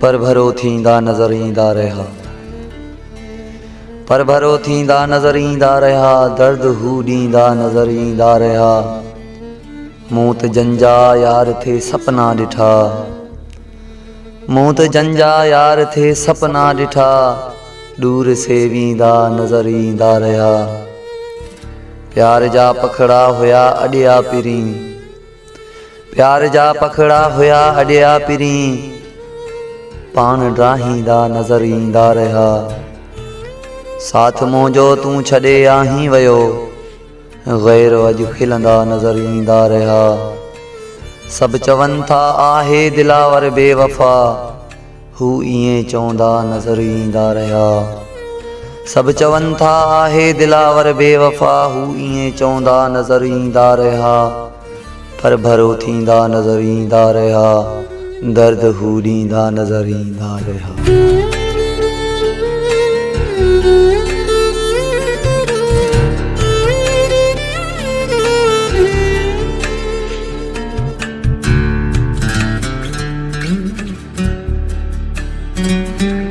पर भरो थींदा नज़र ईंदा रहा, पर भरो थींदा नज़र ईंदा रहा, दर्द हू ॾींदा नज़र ईंदा रहा। मूं त जंजा यार थे सपना ॾिठा, मूं त जंजा यार थे सपना ॾिठा, दूर से वींदा नज़र ईंदा रहा। प्यार जा पखड़ा हुया अॾिया पिरी, प्यार जा पखड़ा हुया अॾिया पिरी, पाण ड्राहींदा नज़र ईंदा रहा। साथ मुंहिंजो तूं छॾे आहीं वियो, गैर अॼु खिलंदा नज़र ईंदा रहा। सभु चवनि था आहे दिलावर बेवफ़ा, हू ईअं चवंदा नज़र ईंदा रहा। सभु चवनि था आहे दिलावर बेवफ़ा, हू ईअं चवंदा नज़र ईंदा रहा। पर भरो थींदा नज़र ईंदा रहा, दर्द हू ॾींदा नज़र ईंदा रहा।